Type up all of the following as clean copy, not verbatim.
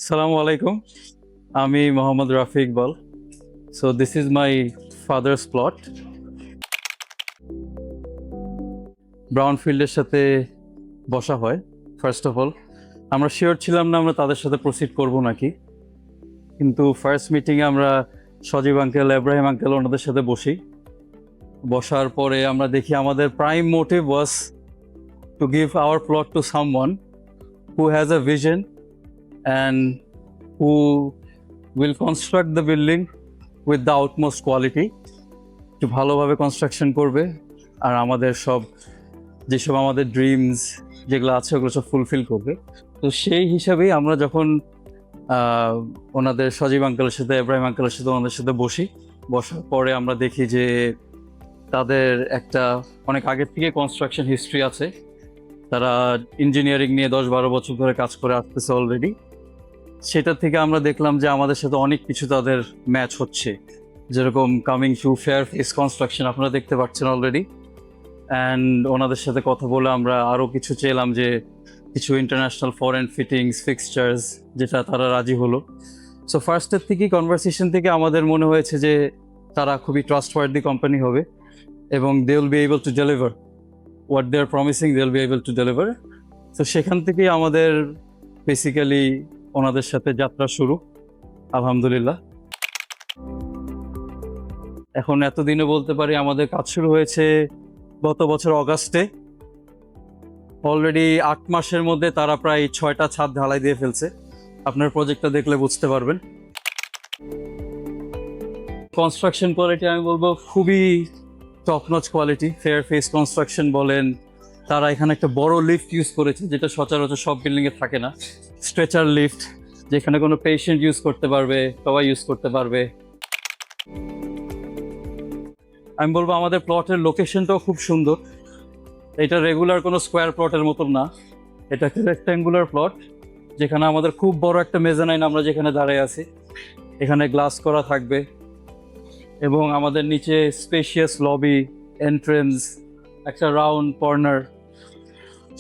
Assalamu alaikum. আমি Mohammad Rafi Iqbal. So this is my father's plot. ব্রাউনফিল্ডের সাথে বসা হয়। ফার্স্ট অফ অল আমরা শিওর ছিলাম না আমরা তাদের সাথে প্রসিড করব নাকি, কিন্তু ফার্স্ট মিটিংয়ে আমরা সজীব আঙ্কেল, ইব্রাহিম আঙ্কেল ওনাদের সাথে বসার পরে আমরা দেখি আমাদের prime motive was to give our plot to someone who has a vision and who will construct the building with the utmost quality, একটু ভালোভাবে কনস্ট্রাকশন করবে আর আমাদের যেসব আমাদের ড্রিমস যেগুলো আছে ওগুলো সব ফুলফিল করবে। তো সেই হিসাবেই আমরা যখন ওনাদের সজীব আঙ্কেলের সাথে, ইব্রাহিম আঙ্কেলের সাথে ওনাদের সাথে বসার পরে আমরা দেখি যে তাদের একটা অনেক আগের থেকে কনস্ট্রাকশন হিস্ট্রি আছে। তারা ইঞ্জিনিয়ারিং নিয়ে 10-12 বছর ধরে কাজ করে আসতেছে অলরেডি। সেটা থেকে আমরা দেখলাম যে আমাদের সাথে অনেক কিছু তাদের ম্যাচ হচ্ছে, যেরকম coming to fair face construction আপনারা দেখতে পাচ্ছেন অলরেডি। অ্যান্ড ওনাদের সাথে কথা বলে আমরা আরও কিছু চেলাম, যে কিছু ইন্টারন্যাশনাল ফরেন ফিটিংস, ফিক্সচার্স, যেটা তারা রাজি হলো। সো ফার্স্টের থেকেই কনভারসেশন থেকে আমাদের মনে হয়েছে যে তারা খুবই ট্রাস্টওয়ার্দি কোম্পানি হবে এবং they will be able to deliver what they are promising, they will be able to deliver. So সেখান থেকেই আমাদের বেসিক্যালি ওনাদের সাথে যাত্রা শুরু, আলহামদুলিল্লাহ। এখন এতদিনে বলতে পারি আমাদের কাজ শুরু হয়েছে গত বছর অগাস্টে। অলরেডি 8 মাসের মধ্যে তারা প্রায় 6টা ছাদ ঢালাই দিয়ে ফেলছে। আপনার প্রজেক্টটা দেখলে বুঝতে পারবেন। কনস্ট্রাকশন কোয়ালিটি আমি বলবো খুবই top notch quality. Fair face construction বলেন, তারা এখানে একটা বড় লিফট ইউজ করেছে যেটা সচরাচর সব বিল্ডিংয়ে থাকে না। স্ট্রেচার লিফট, যেখানে কোনো পেশেন্ট ইউজ করতে পারবে, সবাই ইউজ করতে পারবে। আমি বলবো আমাদের প্লটের লোকেশনটাও খুব সুন্দর। এটা রেগুলার কোনো স্কোয়ার প্লটের মতন না, এটা একটা রেক্ট্যাঙ্গুলার প্লট, যেখানে আমাদের খুব বড় একটা মেজানাইন আমরা যেখানে দাঁড়িয়ে আছি, এখানে গ্লাস করা থাকবে এবং আমাদের নিচে স্পেশিয়াস লবি, এন্ট্রেন্স, একটা রাউন্ড কর্নার,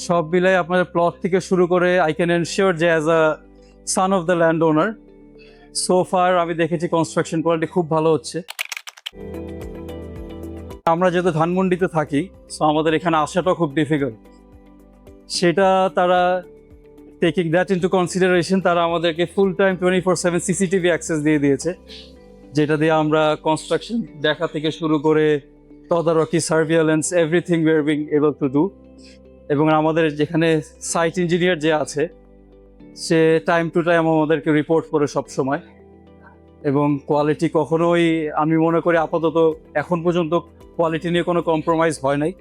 সব মিলাই আপনাদের প্লট থেকে শুরু করে আই ক্যান এনশিওর যে as a son of the land owner so far আমি দেখেছি কনস্ট্রাকশন কোয়ালিটি খুব ভালো হচ্ছে। আমরা যেহেতু ধানমন্ডিতে থাকি, সো আমাদের এখানে আসাটাও খুব ডিফিকাল্ট। সেটা তারা টেকিং দ্যাট ইনটু কনসিডারেশন, তারা আমাদেরকে ফুল টাইম 24/7 সিসিটিভি অ্যাক্সেস দিয়ে দিয়েছে, যেটা দিয়ে আমরা কনস্ট্রাকশন দেখা থেকে শুরু করে তদারকি, surveillance, everything we are being able to do. এবং আমাদের যেখানে সাইট ইঞ্জিনিয়ার যে আছে, সে টাইম টু টাইম আমাদেরকে রিপোর্ট করে সব সময়। এবং কোয়ালিটি কখনোই, আমি মনে করি আপাতত এখন পর্যন্ত কোয়ালিটি নিয়ে কোনো কম্প্রোমাইজ হয় নাই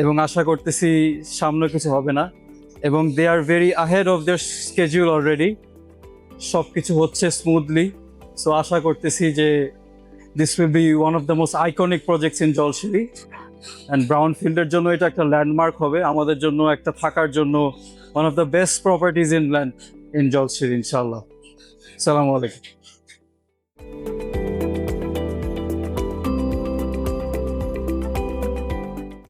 এবং আশা করতেছি সামনে কিছু হবে না। এবং they are very ahead of their schedule already, সব কিছু হচ্ছে স্মুথলি। সো আশা করতেছি যে this will be one of the most iconic projects in Jalshiri, and ব্রাউনফিল্ডের জন্য এটা একটা ল্যান্ডমার্ক হবে, আমাদের জন্য একটা থাকার জন্য one of the best properties in Jolshiri, ইনশাআল্লাহ। আসসালামু আলাইকুম।